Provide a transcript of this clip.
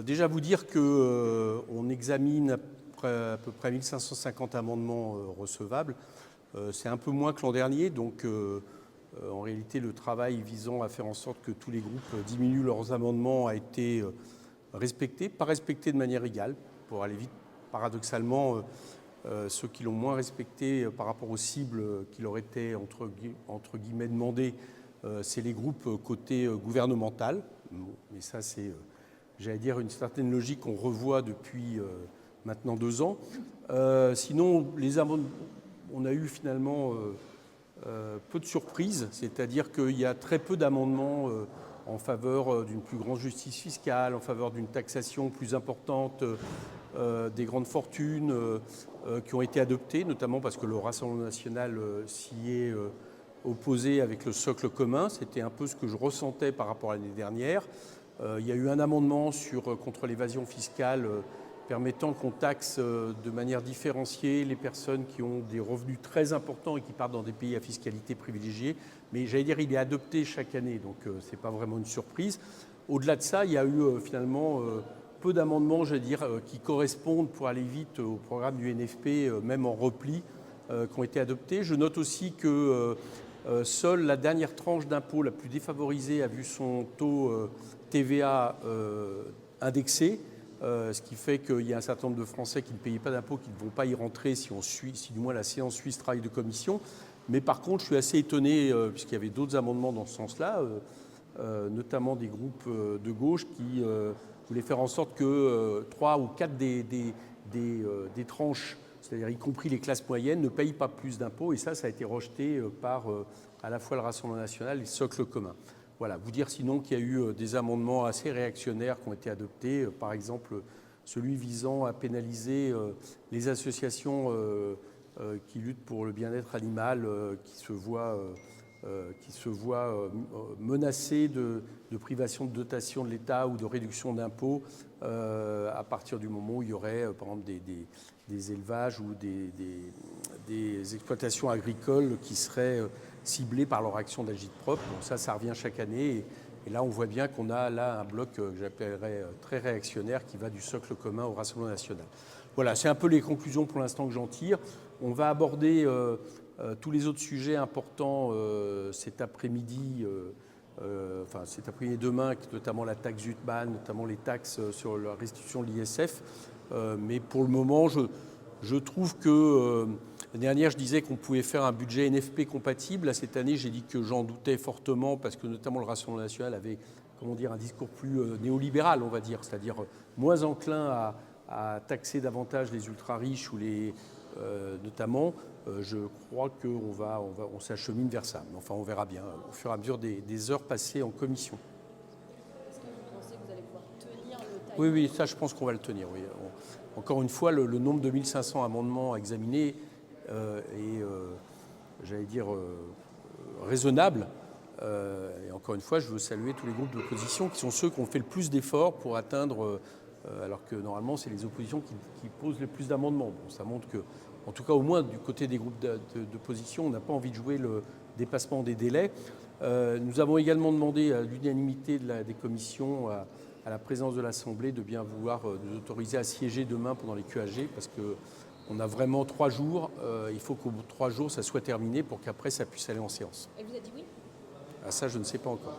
Déjà vous dire qu'on examine à peu près 1550 amendements recevables. C'est un peu moins que l'an dernier, donc en réalité le travail visant à faire en sorte que tous les groupes diminuent leurs amendements a été respecté, pas respecté de manière égale, pour aller vite. Paradoxalement, ceux qui l'ont moins respecté par rapport aux cibles qui leur étaient entre guillemets demandées, c'est les groupes côté gouvernemental. Mais ça c'est j'allais dire une certaine logique qu'on revoit depuis maintenant 2 ans. Sinon, les amendements, on a eu finalement peu de surprises, c'est-à-dire qu'il y a très peu d'amendements en faveur d'une plus grande justice fiscale, en faveur d'une taxation plus importante des grandes fortunes qui ont été adoptés, notamment parce que le Rassemblement national s'y est opposé avec le socle commun. C'était un peu ce que je ressentais par rapport à l'année dernière. Il y a eu un amendement contre l'évasion fiscale permettant qu'on taxe de manière différenciée les personnes qui ont des revenus très importants et qui partent dans des pays à fiscalité privilégiée. Mais j'allais dire, il est adopté chaque année, donc ce n'est pas vraiment une surprise. Au-delà de ça, il y a eu finalement peu d'amendements, j'allais dire, qui correspondent pour aller vite au programme du NFP, même en repli, qui ont été adoptés. Je note aussi que seule la dernière tranche d'impôt la plus défavorisée a vu son taux TVA indexé, ce qui fait qu'il y a un certain nombre de Français qui ne payaient pas d'impôts, qui ne vont pas y rentrer si du moins la séance suit ce travail de commission. Mais par contre, je suis assez étonné, puisqu'il y avait d'autres amendements dans ce sens-là, notamment des groupes de gauche qui voulaient faire en sorte que 3 ou 4 des tranches, c'est-à-dire y compris les classes moyennes, ne payent pas plus d'impôts. Et ça a été rejeté par à la fois le Rassemblement national et le socle commun. Voilà, vous dire sinon qu'il y a eu des amendements assez réactionnaires qui ont été adoptés, par exemple celui visant à pénaliser les associations qui luttent pour le bien-être animal, qui se voient menacées de privation de dotation de l'État ou de réduction d'impôts à partir du moment où il y aurait, par exemple, des élevages ou des exploitations agricoles qui seraient ciblés par leur action d'agit-prop. Bon, ça revient chaque année. Et là, on voit bien qu'on a là un bloc que j'appellerais très réactionnaire qui va du socle commun au Rassemblement national. Voilà, c'est un peu les conclusions pour l'instant que j'en tire. On va aborder tous les autres sujets importants cet après-midi, cet après-midi et demain, notamment la taxe ZUTBAN, notamment les taxes sur la restitution de l'ISF. Mais pour le moment, je trouve que l'année dernière, je disais qu'on pouvait faire un budget NFP compatible. Là, cette année, j'ai dit que j'en doutais fortement parce que notamment le Rassemblement national avait, un discours plus néolibéral, on va dire, c'est-à-dire moins enclin à taxer davantage les ultra-riches ou notamment. Je crois qu'on s'achemine vers ça. Mais enfin, on verra bien au fur et à mesure des heures passées en commission. Est-ce que vous pensez que vous allez pouvoir tenir le timing ? Oui, ça, je pense qu'on va le tenir. Oui. Encore une fois, le nombre de 1500 amendements à examiner est, j'allais dire, raisonnable. Et encore une fois, je veux saluer tous les groupes d'opposition qui sont ceux qui ont fait le plus d'efforts pour atteindre, alors que normalement, c'est les oppositions qui posent le plus d'amendements. Bon, ça montre que, en tout cas, au moins du côté des groupes d'opposition, on n'a pas envie de jouer le dépassement des délais. Nous avons également demandé à l'unanimité des commissions à la présidence de l'Assemblée de bien vouloir nous autoriser à siéger demain pendant les QAG parce qu'on a vraiment 3 jours. Il faut qu'au bout de 3 jours, ça soit terminé pour qu'après, ça puisse aller en séance. Elle vous a dit oui ? Ça, je ne sais pas encore.